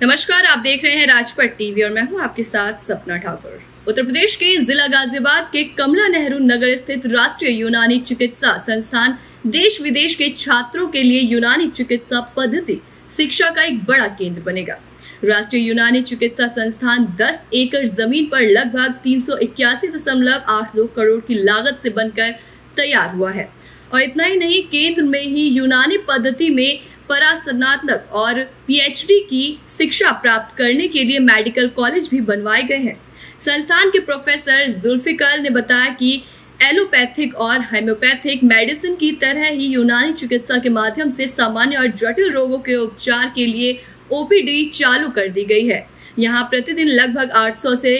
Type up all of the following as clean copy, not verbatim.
नमस्कार, आप देख रहे हैं राजपट टीवी और मैं हूं आपके साथ सपना ठाकुर। उत्तर प्रदेश के जिला गाजियाबाद के कमला नेहरू नगर स्थित राष्ट्रीय यूनानी चिकित्सा संस्थान देश विदेश के छात्रों के लिए यूनानी चिकित्सा पद्धति शिक्षा का एक बड़ा केंद्र बनेगा। राष्ट्रीय यूनानी चिकित्सा संस्थान 10 एकड़ जमीन पर लगभग 381.82 करोड़ की लागत से बनकर तैयार हुआ है। और इतना ही नहीं, केंद्र में ही यूनानी पद्धति में परास्नातक और पीएचडी की शिक्षा प्राप्त करने के लिए मेडिकल कॉलेज भी बनवाए गए हैं। संस्थान के प्रोफेसर जुल्फिकार ने बताया कि एलोपैथिक और होम्योपैथिक मेडिसिन की तरह ही यूनानी चिकित्सा के माध्यम से सामान्य और जटिल रोगों के उपचार के लिए ओपीडी चालू कर दी गई है। यहाँ प्रतिदिन लगभग 800 से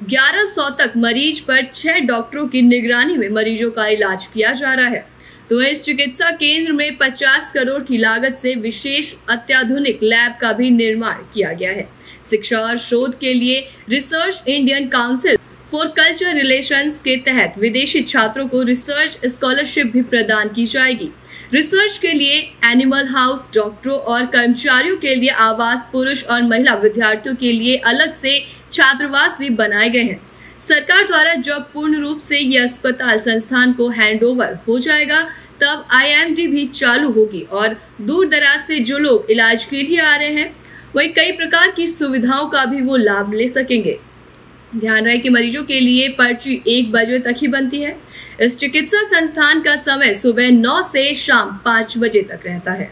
1100 तक मरीज पर 6 डॉक्टरों की निगरानी में मरीजों का इलाज किया जा रहा है। तो इस चिकित्सा केंद्र में 50 करोड़ की लागत से विशेष अत्याधुनिक लैब का भी निर्माण किया गया है। शिक्षा और शोध के लिए research Indian council for culture relations के तहत विदेशी छात्रों को रिसर्च स्कॉलरशिप भी प्रदान की जाएगी। रिसर्च के लिए एनिमल हाउस, डॉक्टरों और कर्मचारियों के लिए आवास, पुरुष और महिला विद्यार्थियों के लिए अलग से छात्रावास भी बनाए गए हैं। सरकार द्वारा जब पूर्ण रूप से यह अस्पताल संस्थान को हैंडओवर हो जाएगा, तब आईएमडी भी चालू होगी और दूर दराज से जो लोग इलाज के लिए आ रहे हैं, वही कई प्रकार की सुविधाओं का भी वो लाभ ले सकेंगे। ध्यान रहे कि मरीजों के लिए पर्ची 1 बजे तक ही बनती है। इस चिकित्सा संस्थान का समय सुबह 9 से शाम 5 बजे तक रहता है।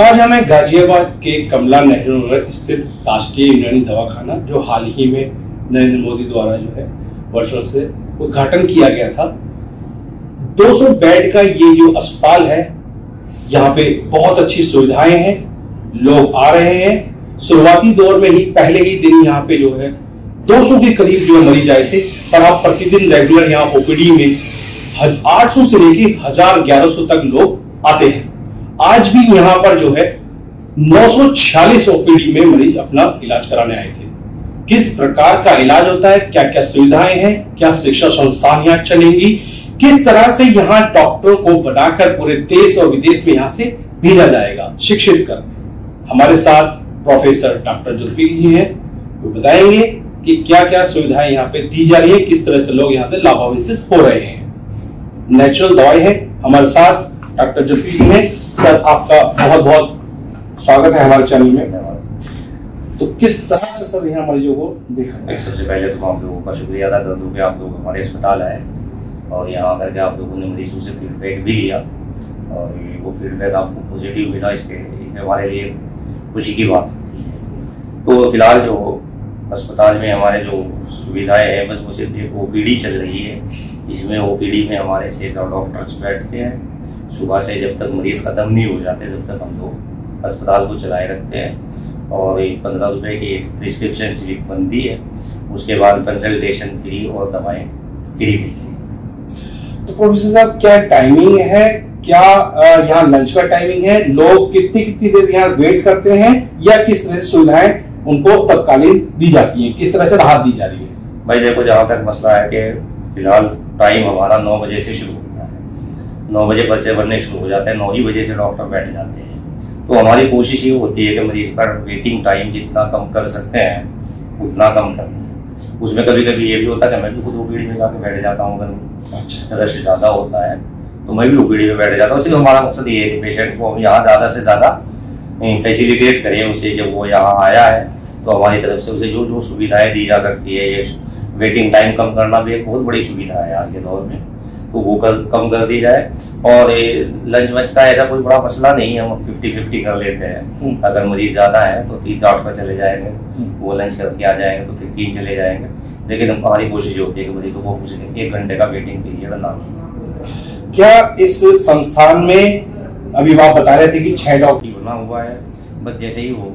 आज हमें गाजियाबाद के कमला नेहरू नगर स्थित राष्ट्रीय यूनानी दवाखाना, जो हाल ही में नरेंद्र मोदी द्वारा जो है वर्चुअल से उद्घाटन किया गया था, 200 बेड का ये जो अस्पताल है, यहाँ पे बहुत अच्छी सुविधाएं हैं, लोग आ रहे हैं। शुरुआती दौर में ही पहले ही दिन यहाँ पे जो है 200 के करीब जो मरीज आए थे, पर अब प्रतिदिन रेगुलर यहाँ ओपीडी में 800 से लेके 1000-1100 तक लोग आते हैं। आज भी यहाँ पर जो है 946 ओपीडी में मरीज अपना इलाज कराने आए थे। किस प्रकार का इलाज होता है, क्या क्या सुविधाएं हैं, क्या शिक्षा संस्थान यहाँ चलेंगी, किस तरह से यहाँ डॉक्टरों को बनाकर पूरे देश और विदेश में यहाँ से भेजा जाएगा शिक्षित कर। हमारे साथ प्रोफेसर डॉक्टर जुल्फिकार जी हैं, वो बताएंगे कि क्या क्या सुविधाएं यहाँ पे दी जा रही है, किस तरह से लोग यहाँ से लाभान्वित हो रहे हैं। नेचुरल दवाई है। हमारे साथ डॉक्टर जुल्फिकार जी हैं। सर, आपका बहुत बहुत स्वागत है हमारे चैनल में। तो किस तरह से सर यहाँ मरीजों को देखा? सबसे पहले तो आप लोगों का शुक्रिया अदा कर दूं कि आप लोग हमारे अस्पताल आए और यहाँ आकर के आप लोगों ने मरीजों से फीडबैक भी लिया और वो फीडबैक आपको पॉजिटिव मिला, इसके हमारे लिए खुशी की बात होती है। तो फिलहाल जो अस्पताल में हमारे जो सुविधाएं हैं, बस वो सिर्फ एक ओपीडी चल रही है। इसमें ओपीडी में हमारे 6 डॉक्टर्स बैठते हैं। सुबह से जब तक मरीज खत्म नहीं हो जाते, जब तक हम लोग अस्पताल को चलाए रखते हैं। और 15 रुपए की एक प्रिस्क्रिप्शन स्लिप बनती है, उसके बाद कंसल्टेशन फ्री और दवाएं फ्री मिलती है। तो प्रोफेसर साहब, क्या टाइमिंग है, क्या यहाँ लंच का टाइमिंग है, लोग कितनी देर यहाँ वेट करते हैं, या किस तरह से सुविधाएं उनको तत्कालीन दी जाती है, किस तरह से राहत दी जा रही है? भाई देखो, जहाँ तक मसला है कि फिलहाल टाइम हमारा 9 बजे से शुरू होता है। 9 बजे पर्चे बनने शुरू हो जाते हैं, 9 ही बजे से डॉक्टर बैठ जाते हैं। तो हमारी कोशिश ये होती है कि मरीज का वेटिंग टाइम जितना कम कर सकते हैं उतना कम करना है। उसमें कभी कभी ये भी होता है कि मैं भी खुद ओपीडी में जाकर बैठ जाता हूँ। अगर रश ज्यादा होता है तो मैं भी ओपीडी में बैठ जाता हूँ। सिर्फ हमारा मकसद ये है कि पेशेंट को हम यहाँ ज्यादा से ज्यादा फैसिलिटेट करें उसे। जब वो यहाँ आया है तो हमारी तरफ से उसे जो जो सुविधाएं दी जा सकती है, ये वेटिंग टाइम कम करना भी एक बहुत बड़ी सुविधा है आज के दौर में, तो वो कम कर दी जाए। और लंच वंच का ऐसा कोई बड़ा मसला नहीं है, हम 50-50 कर लेते हैं। अगर मरीज ज्यादा है तो 3 डॉक्टर चले जाएंगे, वो लंच करके आ जाएंगे, तो फिर 3 चले जाएंगे। लेकिन हमारी कोशिश होती है कि मरीजों को कुछ 1 घंटे का वेटिंग पीरियड ना। क्या इस संस्थान में अभी आप बता रहे थे कि 6 डॉक्टर बना हुआ है, बस जैसे ही वो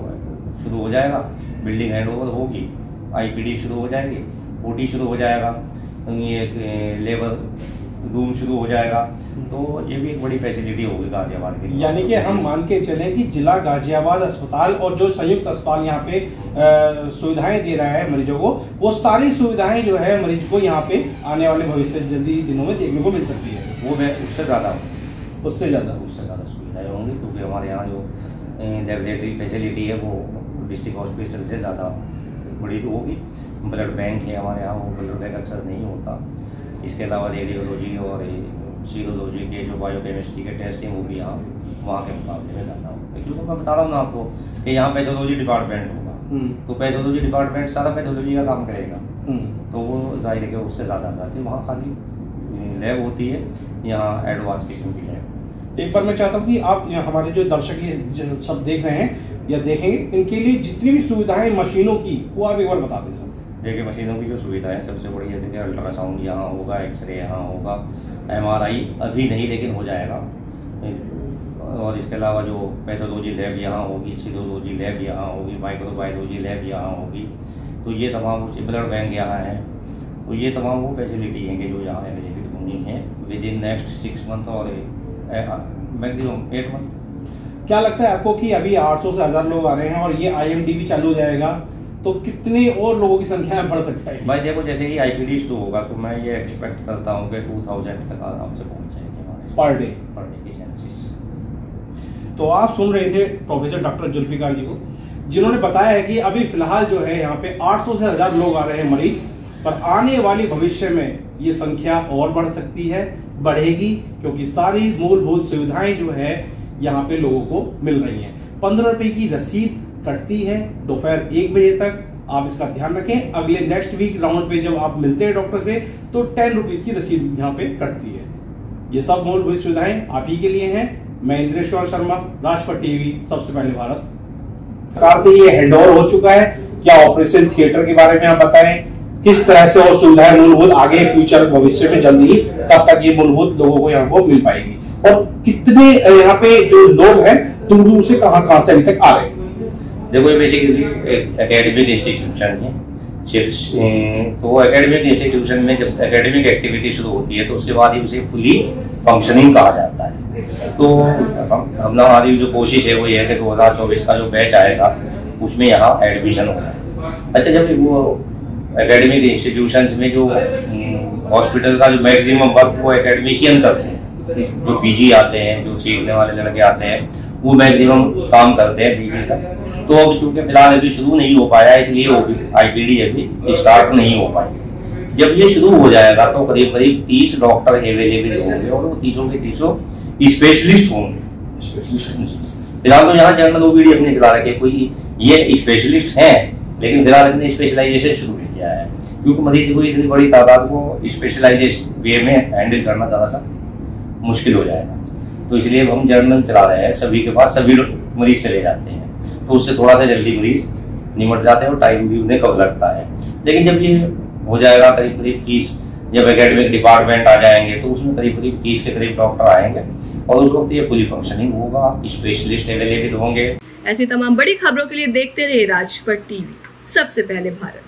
शुरू हो जाएगा, बिल्डिंग हैंडओवर होगी, आईपीडी शुरू हो जाएगी, ओटी शुरू हो जाएगा, ये लेबर रूम शुरू हो जाएगा, तो ये भी एक बड़ी फैसिलिटी होगी गाजियाबाद के लिए। यानी कि हम मान के चले कि जिला गाजियाबाद अस्पताल और जो संयुक्त अस्पताल यहाँ पे सुविधाएं दे रहा है मरीजों को, वो सारी सुविधाएं जो है मरीज को यहाँ पे आने वाले भविष्य जल्दी दिनों में देखने को मिल सकती है। वो उससे ज्यादा सुविधाएं होंगी, क्योंकि हमारे यहाँ जो लेबोरेटरी फैसिलिटी है वो डिस्ट्रिक्ट हॉस्पिटल से ज़्यादा बड़ी तो होगी। ब्लड बैंक है हमारे यहाँ, वो ब्लड बैंक अक्सर नहीं होता। इसके अलावा रेडियोलॉजी और सीरोलॉजी के जो बायोकेमिस्ट्री के टेस्टिंग वो भी यहाँ वहाँ के मुकाबले में ज़्यादा होगा। क्योंकि मैं बता रहा हूँ ना आपको कि यहाँ पैथोलॉजी डिपार्टमेंट होगा, तो पैथोलॉजी डिपार्टमेंट सारा पैथोलॉजी का काम करेगा, तो वो जाहिर है कि उससे ज़्यादा आ जाती है। वहाँ खाली लैब होती है, यहाँ एडवांस किस्म की लैब। एक बार मैं चाहता हूँ कि आप हमारे जो दर्शक ये सब देख रहे हैं या देखेंगे, इनके लिए जितनी भी सुविधाएं मशीनों की वो आप एक बार बता दें। देखिए मशीनों की जो सुविधा है सबसे बड़ी है, देखिए अल्ट्रासाउंड यहाँ होगा, एक्सरे यहाँ होगा, MRI अभी नहीं लेकिन हो जाएगा, और इसके अलावा जो पैथोलॉजी लैब यहाँ होगी, सीरोलॉजी लैब यहाँ होगी, माइक्रोबायोलॉजी लैब यहाँ होगी। तो ये तमाम ब्लड बैंक यहाँ है, तो ये तमाम वो फैसिलिटी हैं कि जो यहाँ अवेलेबल होनी है विद इन नेक्स्ट 6 मंथ और मैक्सिमम 8 मंथ। क्या लगता है आपको कि अभी 800 से 1000 लोग आ रहे हैं और ये IMD भी चालू हो जाएगा तो कितने और लोगों की संख्या में बढ़ सकता है? भाई देखो जैसे ही IPD शुरू होगा तो मैं ये एक्सपेक्ट करता हूँ कि 2000 तक आराम से पहुँच जाएंगे पर डे की सेंसिस। तो आप सुन रहे थे प्रोफेसर डॉक्टर जुल्फिकार जी को, जिन्होंने बताया है कि अभी फिलहाल जो है यहाँ पे 800 से 1000 लोग आ रहे हैं मरीज, पर आने वाली भविष्य में ये संख्या और बढ़ सकती है, बढ़ेगी, क्योंकि सारी मूलभूत सुविधाएं जो है यहाँ पे लोगों को मिल रही हैं। 15 रुपए की रसीद कटती है दोपहर 1 बजे तक, आप इसका ध्यान रखें। अगले नेक्स्ट वीक राउंड पे जब आप मिलते हैं डॉक्टर से तो 10 रुपीज की रसीद यहाँ पे कटती है। ये सब मूलभूत सुविधाएं आप ही के लिए हैं। मैं इंद्रेश कुमार शर्मा, राजपथ टीवी, सबसे पहले भारत। सरकार से ये हैंडओवर हो चुका है, क्या ऑपरेशन थिएटर के बारे में आप बताएं, किस तरह से और सुविधाएं मूलभूत आगे फ्यूचर भविष्य में जल्दी ही कब तक ये मूलभूत लोगों को यहाँ को मिल पाएगी, और कितने यहाँ पे जो लोग हैं दूर दूर से कहाँ से अभी तक आ रहे हैं। देखो ये बेसिकली एकेडमिक इंस्टीट्यूशन है, तो एकेडमिक इंस्टीट्यूशन में जब एकेडमिक एक्टिविटी शुरू होती है तो उसके बाद ही उसे फुली फंक्शनिंग कहा जाता है। तो हमारी जो कोशिश है वो ये है कि 2024 का जो बैच आएगा उसमें यहाँ एडमिशन होगा। अच्छा, जब वो एकेडमिक इंस्टीट्यूशंस में जो हॉस्पिटल का जो मैक्सिमम वर्क वो एकेडमिशियन करते हैं, जो PG आते हैं, जो सीखने वाले लड़के आते हैं वो मैक्सिमम काम करते हैं PG का। तो अब चूंकि फिलहाल अभी शुरू नहीं हो पाया इसलिए वो IPD अभी स्टार्ट नहीं हो पाई। जब ये शुरू हो जाएगा तो करीब करीब 30 डॉक्टर अवेलेबल होंगे और वो 30 के 30 स्पेशलिस्ट होंगे। फिलहाल तो यहाँ जनरल OPD अपने चला रखे, कोई ये स्पेशलिस्ट हैं लेकिन फिलहाल अपने स्पेशलाइजेशन शुरू किया है, क्योंकि मरीज को इतनी बड़ी तादाद को स्पेशलाइजेशन वे में हैंडल करना ज़्यादा सा मुश्किल हो जाएगा। तो इसलिए हम जर्नल चला रहे हैं, सभी के पास सभी मरीज चले जाते हैं, तो उससे थोड़ा सा जल्दी मरीज निमट जाते हैं और टाइम भी उन्हें कम लगता है। लेकिन जब ये हो जाएगा करीब करीब 30, जब एकेडमिक डिपार्टमेंट आ जाएंगे तो उसमें करीब करीब 30 के करीब डॉक्टर आएंगे और उस वक्त ये फुली फंक्शनिंग होगा, स्पेशलिस्ट अवेलेबल होंगे। ऐसी तमाम बड़ी खबरों के लिए देखते रहे राजपथ टीवी, सबसे पहले भारत।